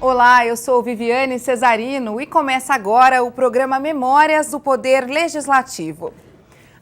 Olá, eu sou Viviane Cesarino e começa agora o programa Memórias do Poder Legislativo.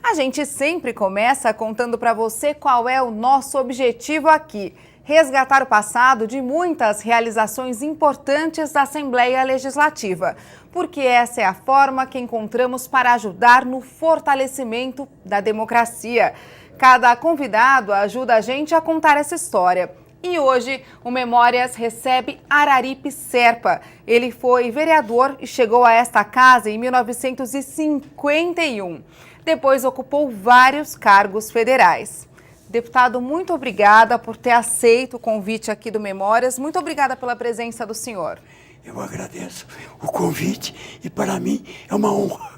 A gente sempre começa contando para você qual é o nosso objetivo aqui: resgatar o passado de muitas realizações importantes da Assembleia Legislativa, porque essa é a forma que encontramos para ajudar no fortalecimento da democracia. Cada convidado ajuda a gente a contar essa história. E hoje o Memórias recebe Araripe Serpa. Ele foi vereador e chegou a esta casa em 1951. Depois ocupou vários cargos federais. Deputado, muito obrigada por ter aceito o convite aqui do Memórias. Muito obrigada pela presença do senhor. Eu agradeço o convite e para mim é uma honra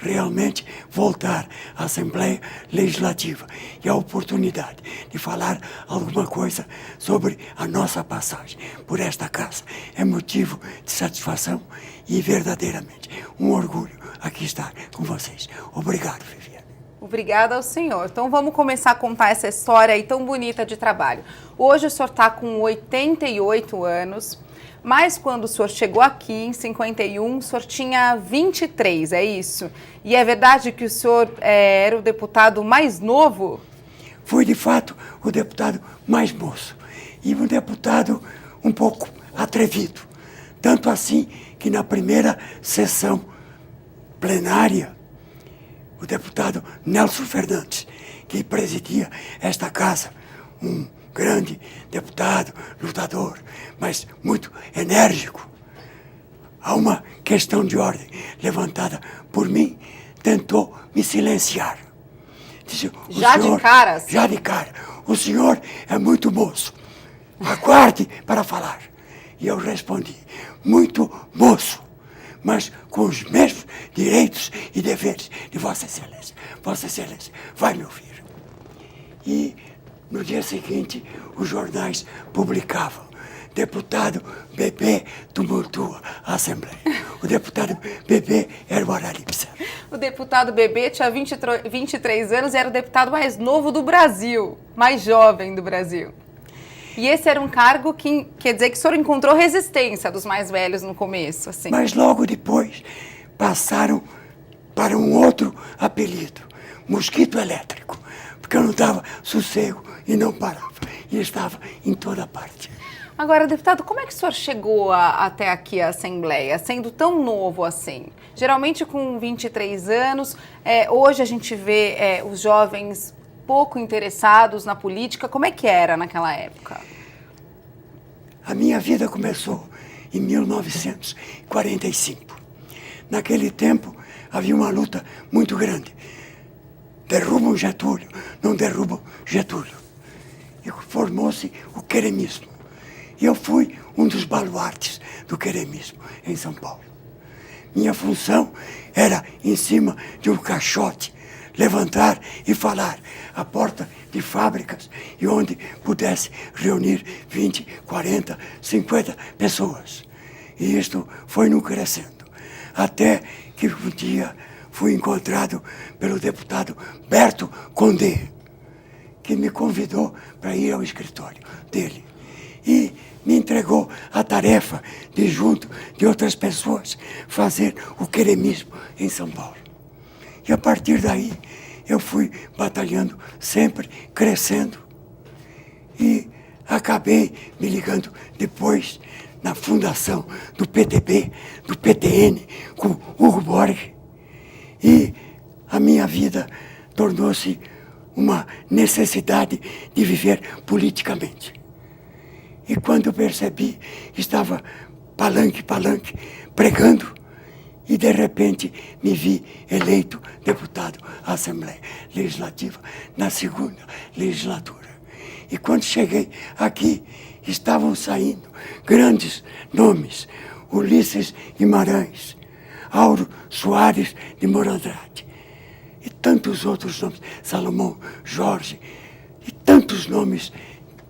realmente voltar à Assembleia Legislativa e a oportunidade de falar alguma coisa sobre a nossa passagem por esta casa. É motivo de satisfação e verdadeiramente um orgulho aqui estar com vocês. Obrigado, Viviane. Obrigada ao senhor. Então vamos começar a contar essa história aí tão bonita de trabalho. Hoje o senhor está com 88 anos. Mas quando o senhor chegou aqui, em 51, o senhor tinha 23, é isso? E é verdade que o senhor era o deputado mais novo? Fui, de fato, o deputado mais moço. E um deputado um pouco atrevido. Tanto assim que na primeira sessão plenária, o deputado Nelson Fernandes, que presidia esta casa, um grande deputado, lutador, mas muito enérgico. Há uma questão de ordem levantada por mim, tentou me silenciar. Disse, já senhor, de cara? Sim. Já de cara. O senhor é muito moço. Aguarde para falar. E eu respondi, muito moço, mas com os mesmos direitos e deveres de Vossa Excelência. Vossa Excelência vai me ouvir. E no dia seguinte, os jornais publicavam: deputado Bebê tumultua a Assembleia. O deputado Bebê era o Araripe Serpa. O deputado Bebê tinha 23 anos e era o deputado mais novo do Brasil, mais jovem do Brasil. E esse era um cargo que quer dizer que o senhor encontrou resistência dos mais velhos no começo, assim. Mas logo depois passaram para um outro apelido: mosquito elétrico. Porque eu não dava sossego e não parava. E estava em toda parte. Agora, deputado, como é que o senhor chegou até aqui à Assembleia, sendo tão novo assim? Geralmente com 23 anos, hoje a gente vê os jovens pouco interessados na política. Como é que era naquela época? A minha vida começou em 1945. Naquele tempo, havia uma luta muito grande. Derrubam Getúlio, não derrubam Getúlio. E formou-se o queremismo. E eu fui um dos baluartes do queremismo em São Paulo. Minha função era, em cima de um caixote, levantar e falar à porta de fábricas e onde pudesse reunir 20, 40, 50 pessoas. E isto foi no crescendo. Até que um dia fui encontrado pelo deputado Berto Condé, que me convidou para ir ao escritório dele. E me entregou a tarefa de, junto de outras pessoas, fazer o queremismo em São Paulo. E a partir daí, eu fui batalhando, sempre crescendo. E acabei me ligando depois na fundação do PTB, do PTN, com Hugo Borg. E a minha vida tornou-se uma necessidade de viver politicamente. E quando eu percebi, estava palanque, pregando, e de repente me vi eleito deputado à Assembleia Legislativa na segunda legislatura. E quando cheguei aqui, estavam saindo grandes nomes: Ulisses Guimarães, Auro Soares de Moradrade, e tantos outros nomes, Salomão Jorge, e tantos nomes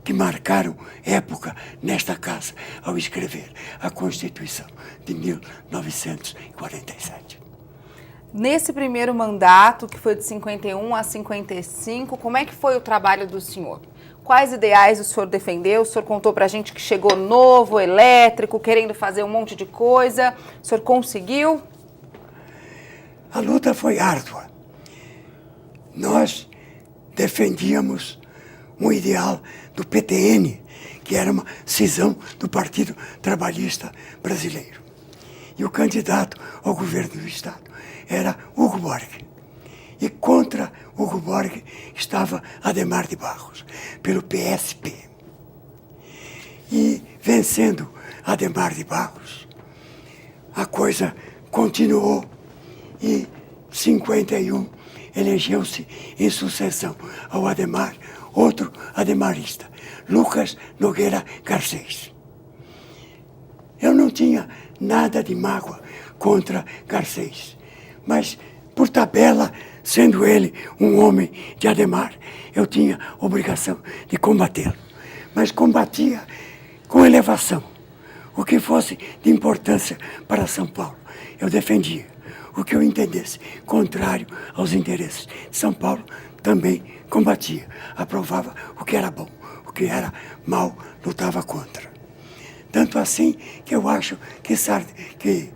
que marcaram época nesta casa ao escrever a Constituição de 1947. Nesse primeiro mandato, que foi de 51 a 55, como é que foi o trabalho do senhor? Quais ideais o senhor defendeu? O senhor contou pra gente que chegou novo, elétrico, querendo fazer um monte de coisa. O senhor conseguiu? A luta foi árdua. Nós defendíamos um ideal do PTN, que era uma cisão do Partido Trabalhista Brasileiro. E o candidato ao governo do Estado era Hugo Borg. E contra Hugo Borg estava Adhemar de Barros, pelo PSP. E vencendo Adhemar de Barros, a coisa continuou e em 51 elegeu-se em sucessão ao Adhemar, outro ademarista, Lucas Nogueira Garcês. Eu não tinha nada de mágoa contra Garcês, mas, por tabela, sendo ele um homem de Adhemar, eu tinha obrigação de combatê-lo. Mas combatia com elevação. O que fosse de importância para São Paulo, eu defendia. O que eu entendesse contrário aos interesses de São Paulo, também combatia. Aprovava o que era bom, o que era mal, lutava contra. Tanto assim que eu acho que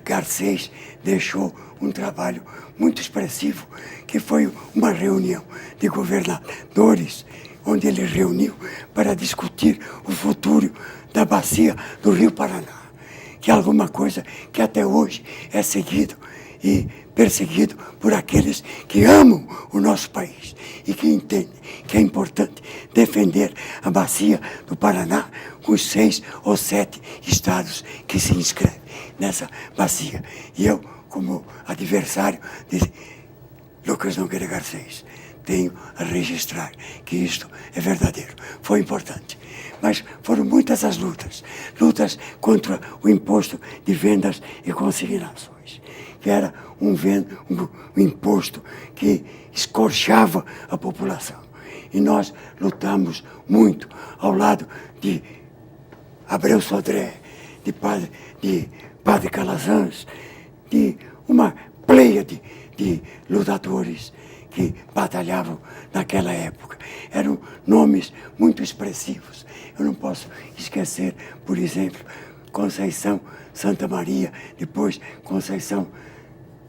Garcês deixou um trabalho muito expressivo, que foi uma reunião de governadores, onde ele reuniu para discutir o futuro da bacia do Rio Paraná, que é alguma coisa que até hoje é seguido e perseguido por aqueles que amam o nosso país e que entendem que é importante defender a bacia do Paraná com os 6 ou 7 estados que se inscrevem nessa bacia. E eu, como adversário de Lucas Nogueira Garcês, tenho a registrar que isto é verdadeiro. Foi importante. Mas foram muitas as lutas. Lutas contra o imposto de vendas e consignações, que era um imposto que escorchava a população. E nós lutamos muito ao lado de Abreu Sodré, de Padre Calazans, de uma pleia de lutadores que batalhavam naquela época. Eram nomes muito expressivos. Eu não posso esquecer, por exemplo, Conceição Santa Maria, depois Conceição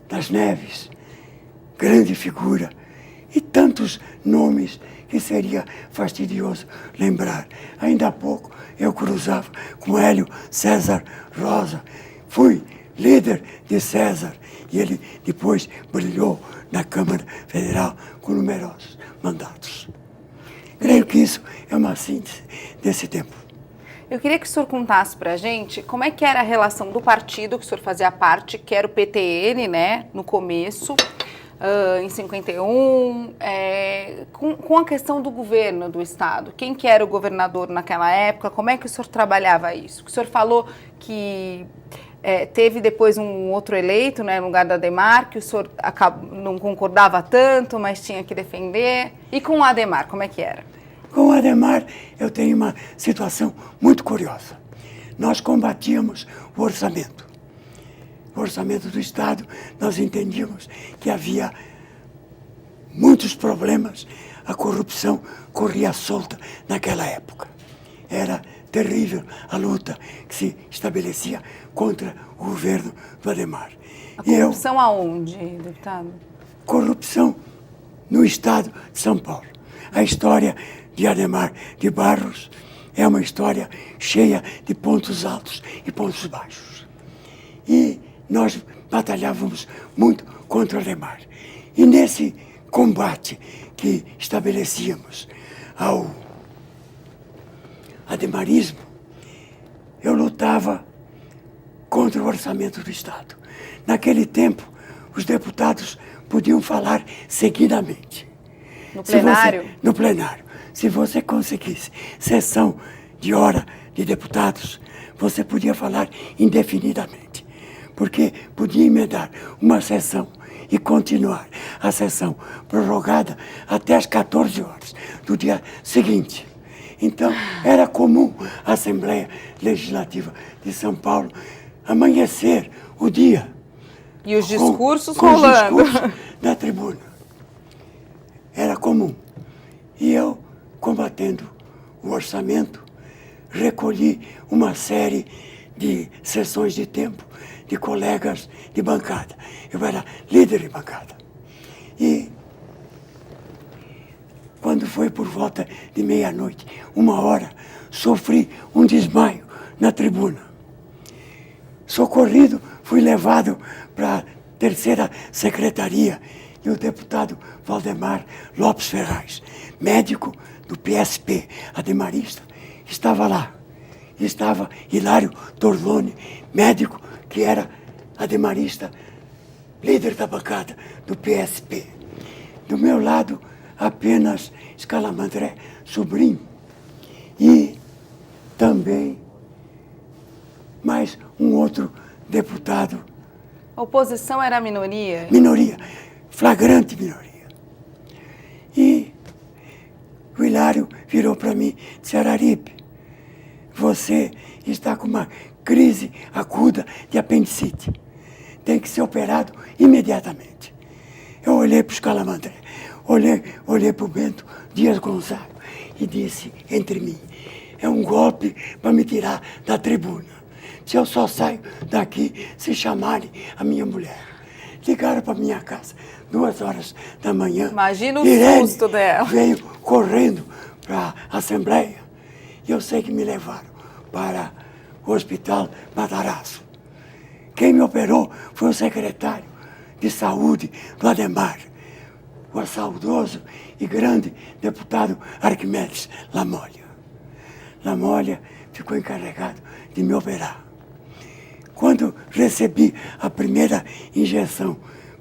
das Neves, grande figura, e tantos nomes que seria fastidioso lembrar. Ainda há pouco eu cruzava com Hélio César Rosa, fui líder de César, e ele depois brilhou na Câmara Federal com numerosos mandatos. Creio que isso é uma síntese desse tempo. Eu queria que o senhor contasse pra gente como é que era a relação do partido que o senhor fazia parte, que era o PTN, né, no começo, em 51, com a questão do governo do Estado. Quem que era o governador naquela época? Como é que o senhor trabalhava isso? O senhor falou que teve depois um outro eleito, né, no lugar da Adhemar, que o senhor não concordava tanto, mas tinha que defender. E com o Adhemar, como é que era? Com o Adhemar, eu tenho uma situação muito curiosa. Nós combatíamos o orçamento. O orçamento do Estado, nós entendíamos que havia muitos problemas. A corrupção corria solta naquela época. Era terrível a luta que se estabelecia contra o governo do Adhemar. A corrupção aonde, deputado? Corrupção no Estado de São Paulo. A história de Adhemar de Barros é uma história cheia de pontos altos e pontos baixos. E nós batalhávamos muito contra Adhemar. E nesse combate que estabelecíamos ao adhemarismo, eu lutava contra o orçamento do Estado. Naquele tempo, os deputados podiam falar seguidamente. No plenário? No plenário. Se você conseguisse sessão de hora de deputados, você podia falar indefinidamente, porque podia emendar uma sessão e continuar a sessão prorrogada até as 14 horas do dia seguinte. Então, era comum a Assembleia Legislativa de São Paulo amanhecer o dia. E os discursos com rolando. Os discursos na tribuna. Era comum. E eu, combatendo o orçamento, recolhi uma série de sessões de tempo de colegas de bancada. Eu era líder de bancada. E quando foi por volta de meia-noite, 1h, sofri um desmaio na tribuna. Socorrido, fui levado para a 3ª secretaria e o deputado Valdemar Lopes Ferraz, médico do PSP, ademarista, estava lá. Estava Hilário Torlone, médico que era ademarista, líder da bancada do PSP. Do meu lado, apenas Scalamandré Sobrinho e também mais um outro deputado. A oposição era a minoria? Minoria, flagrante minoria. E o Hilário virou para mim e disse: Araripe, você está com uma crise aguda de apendicite. Tem que ser operado imediatamente. Eu olhei para o Scalamandré, olhei para o Bento Dias Gonzaga e disse entre mim: é um golpe para me tirar da tribuna. Se eu só saio daqui se chamarem a minha mulher. Ligaram para minha casa, 2h da manhã. Imagina o Irene susto dela. veio correndo para a Assembleia. E eu sei que me levaram para o Hospital Matarazzo. Quem me operou foi o secretário de Saúde do Ademar, o saudoso e grande deputado Arquimedes Lamolla. Lamolla ficou encarregado de me operar. Quando recebi a primeira injeção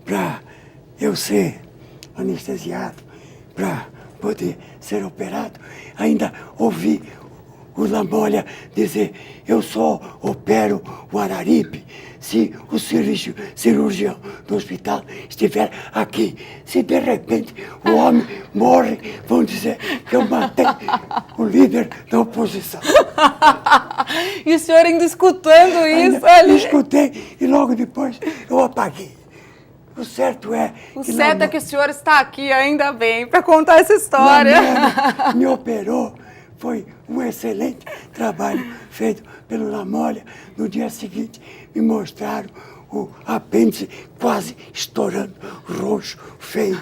para eu ser anestesiado, para poder ser operado, ainda ouvi o Lamolla dizer: eu só opero o Araripe se o cirurgião do hospital estiver aqui. Se de repente o homem morre, vão dizer que eu matei o líder da oposição. E o senhor ainda escutando isso? Ainda escutei e logo depois eu apaguei. O certo é que o senhor está aqui, ainda bem, para contar essa história. Lamolla me operou. Foi um excelente trabalho feito pelo Lamolla. No dia seguinte, me mostraram o apêndice quase estourando, roxo, feio.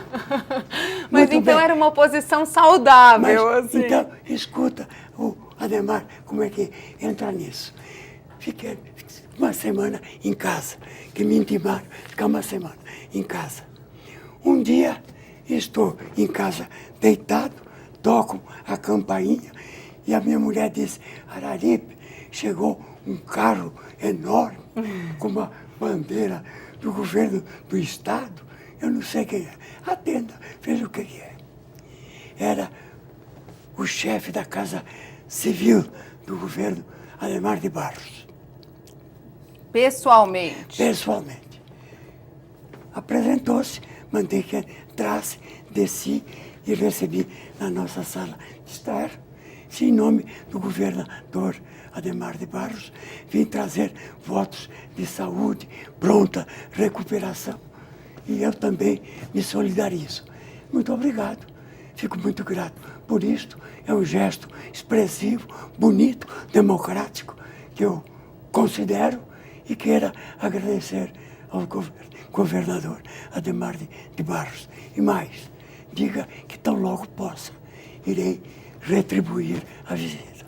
Mas Muito então bem. era uma oposição saudável, Mas, assim. então, escuta, o Ademar, como é que entra nisso? Fiquei uma semana em casa, que me intimaram ficar uma semana em casa. Um dia, estou em casa deitado, tocam a campainha e a minha mulher disse: Araripe, chegou um carro enorme com uma bandeira do governo do estado. Eu não sei quem é. Atenda, veja o que é. Era o chefe da Casa Civil do governo, Ademar de Barros. Pessoalmente? Pessoalmente. Apresentou-se, mandei que entrasse, desci e recebi na nossa sala de estar. Em nome do governador Ademar de Barros, vim trazer votos de saúde, pronta recuperação. E eu também me solidarizo. Muito obrigado. Fico muito grato por isto. É um gesto expressivo, bonito, democrático, que eu considero e quero agradecer ao governador Ademar de Barros. E mais, diga que tão logo possa, irei retribuir a visita.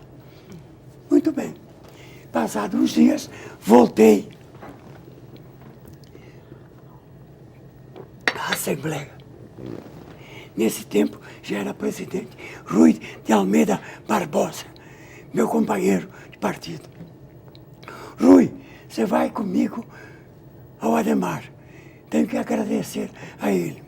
Muito bem. Passados uns dias, voltei à Assembleia. Nesse tempo, já era presidente Rui de Almeida Barbosa, meu companheiro de partido. Rui, você vai comigo ao Ademar. Tenho que agradecer a ele.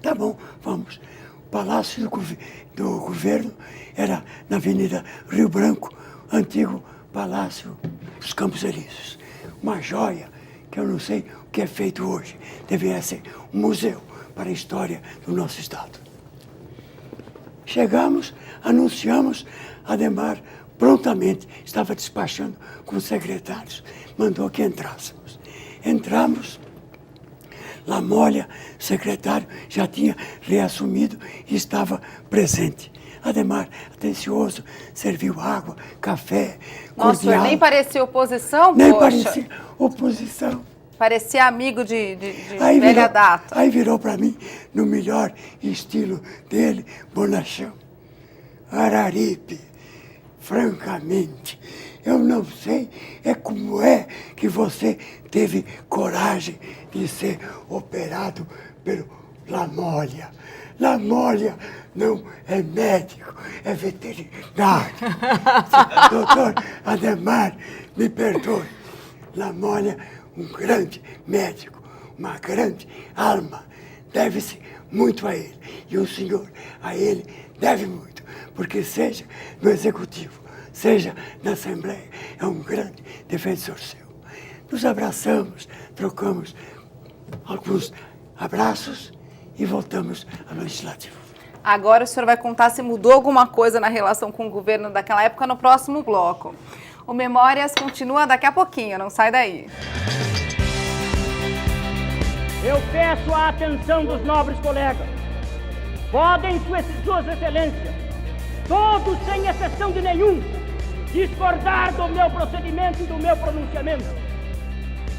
Tá bom, vamos. O Palácio do Governo era na Avenida Rio Branco, antigo Palácio dos Campos Elíseos. Uma joia que eu não sei o que é feito hoje. Deveria ser um museu para a história do nosso estado. Chegamos, anunciamos, Ademar prontamente estava despachando com os secretários, mandou que entrássemos. Entramos, Lamolla, secretário, já tinha reassumido e estava presente. Ademar, atencioso, serviu água, café, Nossa, o senhor cordial. nem parecia oposição, Nem poxa. parecia oposição. Parecia amigo de Aí velha data. Aí virou para mim, no melhor estilo dele, bonachão. Araripe, francamente, eu não sei como é que você teve coragem de ser operado pelo Lamólia. Lamólia não é médico, é veterinário. Doutor Ademar, me perdoe. Lamólia, um grande médico, uma grande alma. Deve-se muito a ele. E o senhor, a ele, deve muito. Porque seja no Executivo, seja na Assembleia, é um grande defensor seu. Nos abraçamos, trocamos alguns abraços e voltamos ao Legislativo. Agora o senhor vai contar se mudou alguma coisa na relação com o governo daquela época no próximo bloco. O Memórias continua daqui a pouquinho, não sai daí. Eu peço a atenção dos nobres colegas. Podem suas excelências, todos sem exceção de nenhum, discordar do meu procedimento e do meu pronunciamento.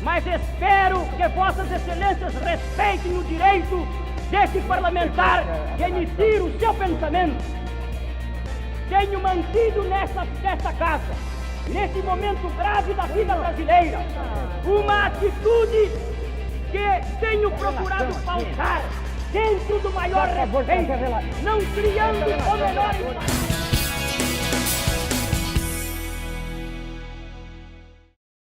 Mas espero que vossas excelências respeitem o direito desse parlamentar de emitir o seu pensamento. Tenho mantido nesta casa, nesse momento grave da vida brasileira, uma atitude que tenho procurado pautar dentro do maior respeito, não criando o menor impacto.